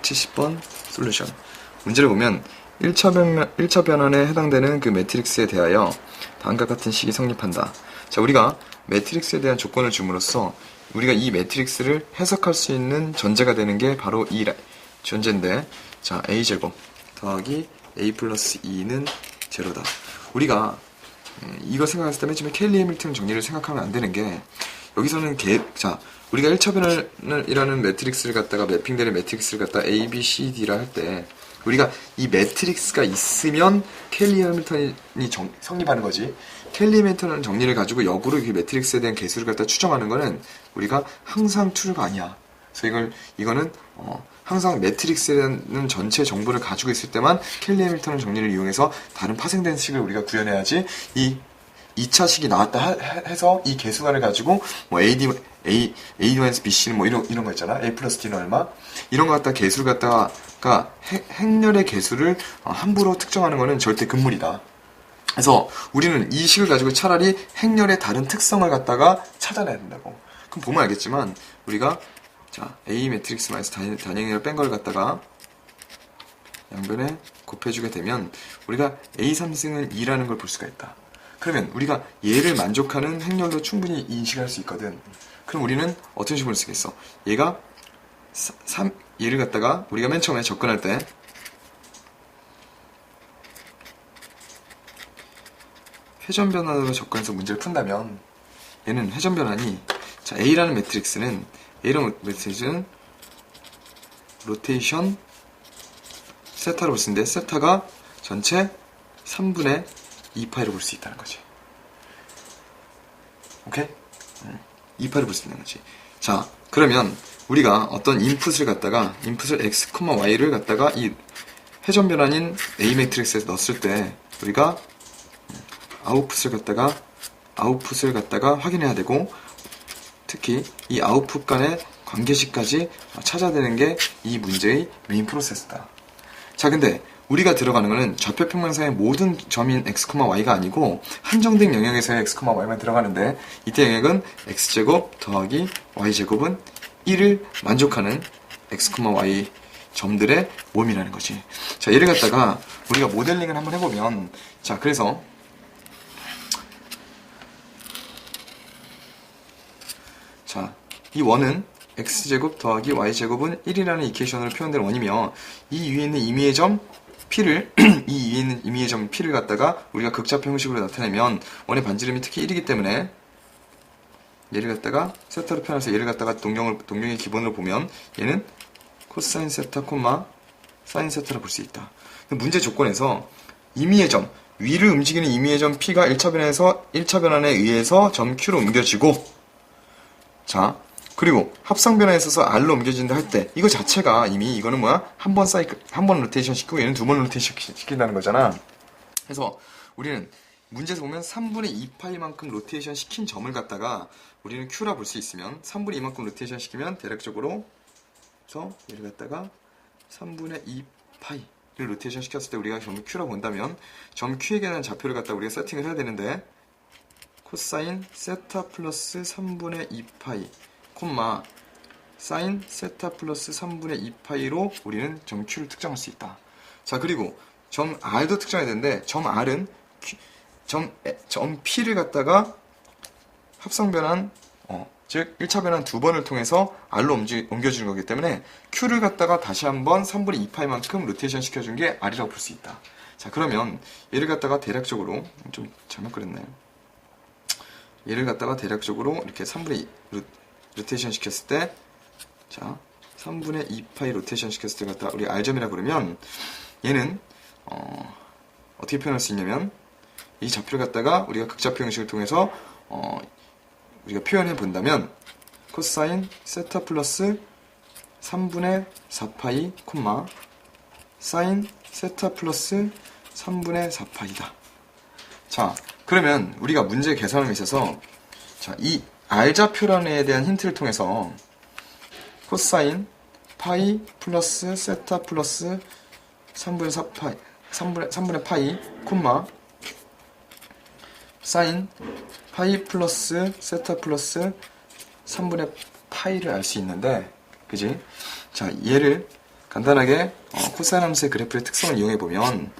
170번 솔루션. 문제를 보면 1차 변환에 해당되는 그 매트릭스에 대하여 다음과 같은 식이 성립한다. 자, 우리가 매트릭스에 대한 조건을 줌으로써 우리가 이 매트릭스를 해석할 수 있는 전제가 되는 게 바로 이 전제인데, 자, a제곱 더하기 a 플러스 2는 제로다. 우리가 이거 생각했을 때 맨 처음에 켈리 해밀턴 정리를 생각하면 안 되는 게, 여기서는 자, 우리가 1차 변환이라는 매트릭스를 갖다가 매핑되는 매트릭스를 갖다가 A, B, C, D라 할 때 우리가 이 매트릭스가 있으면 켈리 해밀턴이 성립하는 거지. 켈리 해밀턴 정리를 가지고 역으로 이 매트릭스에 대한 개수를 갖다 추정하는 거는 우리가 항상 true가 아니야. 그래서 이거는 항상 매트릭스라는 전체 정보를 가지고 있을 때만 켈리 해밀턴 정리를 이용해서 다른 파생된 식을 우리가 구현해야지, 이 2차 식이 나왔다 해서 이 개수관을 가지고 뭐 A-BC는 뭐 이런 거 있잖아. A 플러스 D는 얼마? 이런 거 갖다 개수를 갖다가 행렬의 개수를 함부로 특정하는 거는 절대 금물이다. 그래서 우리는 이 식을 가지고 차라리 행렬의 다른 특성을 갖다가 찾아내야 된다고. 그럼 보면 알겠지만 우리가 자, A 매트릭스 마이너스 단행렬 뺀 걸 갖다가 양변에 곱해주게 되면 우리가 A3승은 2라는 걸 볼 수가 있다. 그러면 우리가 얘를 만족하는 행렬로 충분히 인식할 수 있거든. 그럼 우리는 어떤 식으로 쓰겠어? 얘가 얘를 갖다가 우리가 맨 처음에 접근할 때 회전 변환으로 접근해서 문제를 푼다면, 얘는 회전 변환이, 자, A라는 매트릭스는 로테이션 세타로 볼 수 있는데, 세타가 전체 3분의 2파이로 볼 수 있다는 거지. 오케이? 2파이로 볼 수 있는 거지. 자, 그러면 우리가 어떤 인풋을 x, y를 갖다가 이 회전 변환인 A 매트릭스에서 넣었을 때 우리가 아웃풋을 갖다가 확인해야 되고, 특히 이 아웃풋 간의 관계식까지 찾아내는 게 이 문제의 메인 프로세스다. 자, 근데 우리가 들어가는 거는 좌표 평면상의 모든 점인 x, y가 아니고 한정된 영역에서의 x, y만 들어가는데, 이때 영역은 x제곱 더하기 y제곱은 1을 만족하는 x, y 점들의 몸이라는 거지. 자, 얘를 갖다가 우리가 모델링을 한번 해보면, 자, 그래서 자, 이 원은 x제곱 더하기 y제곱은 1이라는 이퀘이션으로 표현된 원이며, 이 위에 있는 임의의 점 P를 이 위에 있는 임의의 점 P를 갖다가 우리가 극좌표 형식으로 나타내면 원의 반지름이 특히 1이기 때문에 얘를 갖다가 세타로 표현해서 얘를 갖다가 동경의 기본으로 보면 얘는 코사인 세타, 사인 세타로 볼 수 있다. 문제 조건에서 임의의 점, 위를 움직이는 임의의 점 P가 1차 변환에 의해서 점 Q로 옮겨지고, 자, 그리고 합성 변화에 있어서 R로 옮겨진다 할 때, 이거 자체가 이미 이거는 뭐야? 한 번 로테이션 시키고 얘는 2번 로테이션 시킨다는 거잖아. 그래서 우리는 문제에서 보면 3분의 2파이만큼 로테이션 시킨 점을 갖다가 우리는 Q라 볼 수 있으면, 3분의 2만큼 로테이션 시키면 대략적으로 그래서 얘를 갖다가 3분의 2파이를 로테이션 시켰을 때 우리가 점 Q라 본다면, 점 Q에 대한 좌표를 갖다 우리가 세팅을 해야 되는데, 코사인 세타 플러스 3분의 2파이 사인 세타 플러스 3분의 2파이로 우리는 점 Q를 특정할 수 있다. 자, 그리고 점 R도 특정해야 되는데, 점 R은 점 P를 갖다가 합성 변환, 즉 1차 변환 2번을 통해서 R로 옮겨주는 거기 때문에 Q를 갖다가 다시 한번 3분의 2파이만큼 로테이션 시켜준 게 R이라고 볼 수 있다. 자, 그러면 얘를 갖다가 대략적으로 좀 잘못 그렸네. 얘를 갖다가 대략적으로 이렇게 3분의 2 로테이션 시켰을 때, 자, 3분의 2파이 로테이션 시켰을 때 갖다가 우리 R점이라고 그러면, 얘는 어떻게 표현할 수 있냐면, 이 좌표를 갖다가 우리가 극좌표 형식을 통해서 우리가 표현해 본다면, 코사인 세타 플러스 3분의 4파이 사인 세타 플러스 3분의 4파이다. 자, 그러면 우리가 문제 계산함에 있어서, 자, 이 R좌표라는 애에 대한 힌트를 통해서 코사인 파이 플러스 세타 플러스 3분의 4파이 3분의 파이 사인 파이 플러스 세타 플러스 3분의 파이를 알 수 있는데, 그지? 자, 얘를 간단하게 코사인 함수의 그래프의 특성을 이용해 보면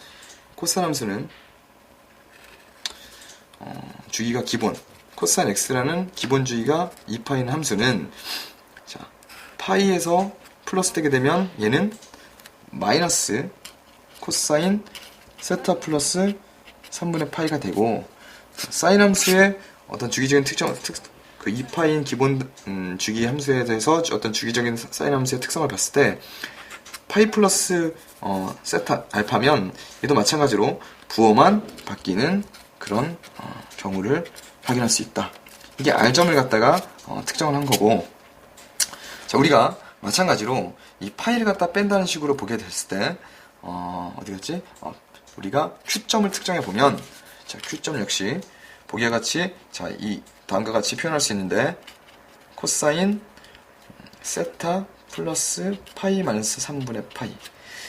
코사인 함수는 주기가 기본 코사인 x라는 기본 주기가 2파이는 함수는 자, 파이에서 플러스 되게 되면 얘는 마이너스 코사인 세타 플러스 3분의 파이가 되고 사인 함수의 어떤 주기적인 그 2파인 기본 주기 함수에 대해서 어떤 주기적인 사인 함수의 특성을 봤을 때 파이 플러스 세타 알파면 얘도 마찬가지로 부호만 바뀌는 그런 경우를 확인할 수 있다. 이게 R점을 갖다가 특정을 한 거고, 자, 우리가 마찬가지로 이 파이를 갖다 뺀다는 식으로 보게 됐을 때 어디 갔지? 우리가 Q점을 특정해 보면, 자, Q점 역시 보기와 같이 자, 이 다음과 같이 표현할 수 있는데 코사인 세타 플러스 파이 마이너스 3분의 파이.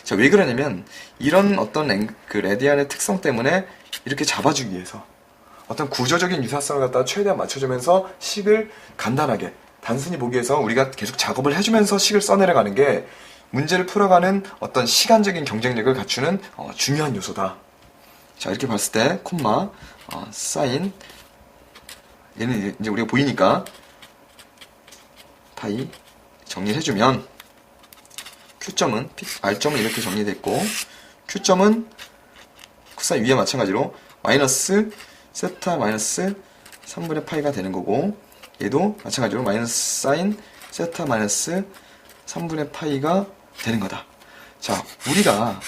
자, 왜 그러냐면 이런 어떤 그 레디안의 특성 때문에 이렇게 잡아주기 위해서 어떤 구조적인 유사성을 갖다가 최대한 맞춰주면서 식을 간단하게 단순히 보기 위해서 우리가 계속 작업을 해주면서 식을 써내려가는 게 문제를 풀어가는 어떤 시간적인 경쟁력을 갖추는 중요한 요소다. 자, 이렇게 봤을 때 콤마 사인 얘는 이제 우리가 보이니까 파이 정리를 해주면 Q점은 R점은 이렇게 정리됐고 Q점은 코사인 위에 마찬가지로 마이너스 세타 마이너스 3분의 파이가 되는 거고 얘도 마찬가지로 마이너스 사인 세타 마이너스 3분의 파이가 되는 거다. 자, 우리가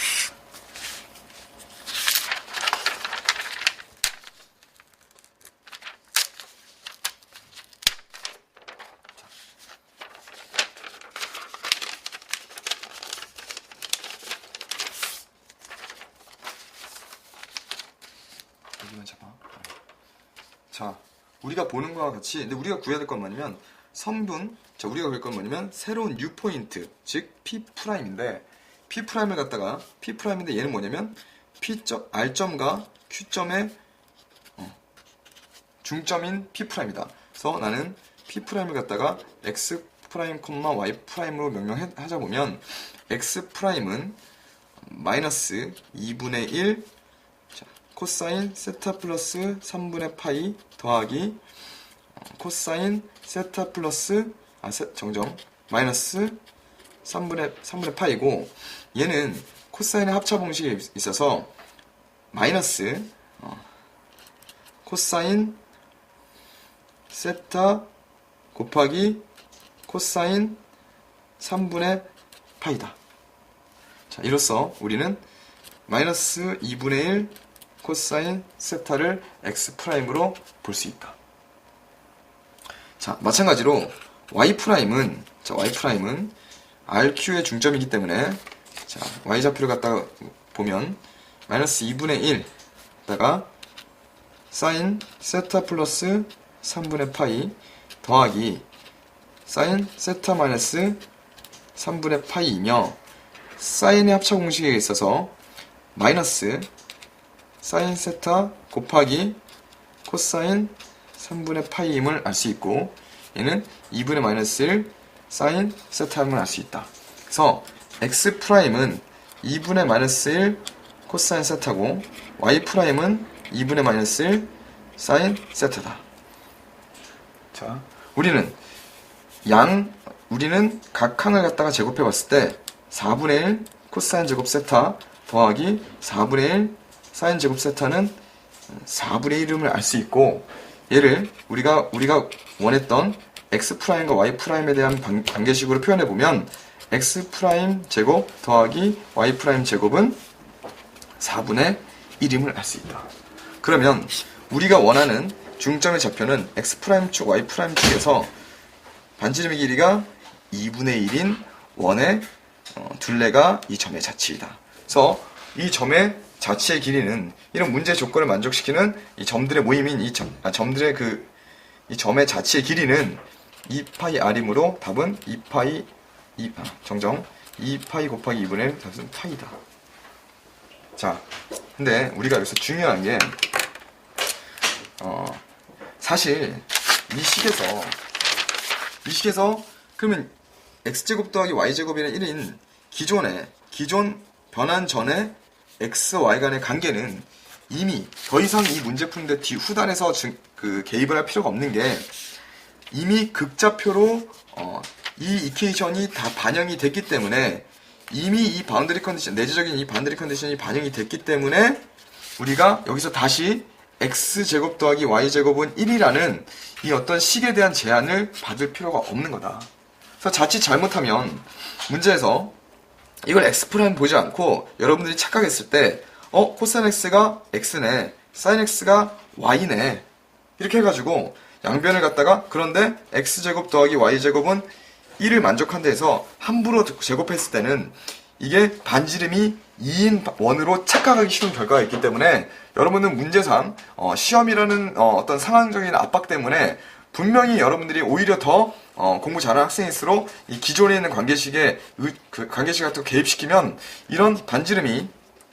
여기만 잡아. 자, 우리가 보는 거와 같이, 근데 우리가 구해야 될 건 뭐냐면 선분, 자, 우리가 구할 건 뭐냐면 새로운 뉴 포인트, 즉 P'인데 P'을 갖다가 P'인데 얘는 뭐냐면 P점, R점과 Q점의 중점인 P'이다. 그래서 나는 P'을 갖다가 X', Y''로 명명하자 보면 X'은 마이너스 2분의 1 코사인 세타 플러스 3분의 파이 더하기 코사인 세타 플러스 정정 마이너스 3분의 파이고 얘는 코사인의 합차 공식이 있어서 마이너스 코사인 세타 곱하기 코사인 3분의 파이다. 자, 이로써 우리는 마이너스 2분의 1 코사인 세타를 X'으로 볼 수 있다. 자, 마찬가지로 Y'은 RQ의 중점이기 때문에 자, Y좌표를 갖다가 보면 마이너스 2분의 1 다가 사인 세타 플러스 3분의 파이 더하기 사인 세타 마이너스 3분의 파이이며 사인의 합차 공식에 있어서 마이너스 사인 세타 곱하기 코사인 3분의 파이임을 알 수 있고 얘는 2분의 마이너스 1 사인 세타임을 알 수 있다. 그래서 X'은 2분의 마이너스 1 코사인 세타고 Y'은 2분의 마이너스 1 사인 세타다. 자, 우리는 각 항을 갖다가 제곱해 봤을 때 4분의 1 코사인 제곱 세타 더하기 4분의 1 사인 제곱 세타는 4분의 1임을 알 수 있고 얘를 우리가 원했던 X'과 Y'에 대한 관계식으로 표현해보면 X' 제곱 더하기 Y' 제곱은 4분의 1임을 알 수 있다. 그러면 우리가 원하는 중점의 좌표는 X'축, Y'축에서 반지름의 길이가 2분의 1인 원의 둘레가 이 점의 자치이다. 그래서 이 점의 자치의 길이는 이런 문제 조건을 만족시키는 이 점들의 모임인 이 점의 자치의 길이는 2파이 r이므로 답은 2파이 곱하기 2분의 1 답은 파이다. 자, 근데 우리가 여기서 중요한 게 사실 이 식에서 그러면 x제곱 더하기 y제곱이라는 1인 기존 변환 전에 x, y 간의 관계는 이미 더 이상 이 문제 푸는데 후단에서 개입을 할 필요가 없는 게 이미 극좌표로 이 이퀘이션이 다 반영이 됐기 때문에 이미 이 바운더리 컨디션, 내재적인 이 바운더리 컨디션이 반영이 됐기 때문에 우리가 여기서 다시 x제곱 더하기 y제곱은 1이라는 이 어떤 식에 대한 제한을 받을 필요가 없는 거다. 그래서 자칫 잘못하면 문제에서 이걸 x' 보지 않고 여러분들이 착각했을 때 코사인 x가 x네, 사인 x가 y네 이렇게 해가지고 양변을 갖다가 그런데 x제곱 더하기 y제곱은 1을 만족한다 해서 함부로 제곱했을 때는 이게 반지름이 2인 원으로 착각하기 쉬운 결과가 있기 때문에 여러분은 문제상 시험이라는 어떤 상황적인 압박 때문에 분명히 여러분들이 오히려 더 공부 잘하는 학생일수록 이 기존에 있는 관계식에 관계식 같은 거 개입시키면 이런 반지름이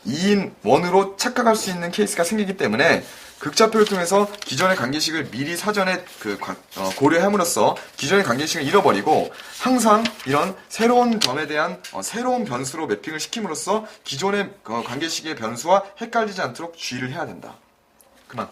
2인 원으로 착각할 수 있는 케이스가 생기기 때문에 극좌표를 통해서 기존의 관계식을 미리 사전에 고려함으로써 기존의 관계식을 잃어버리고 항상 이런 새로운 점에 대한 새로운 변수로 매핑을 시킴으로써 기존의 관계식의 변수와 헷갈리지 않도록 주의를 해야 된다. 그만.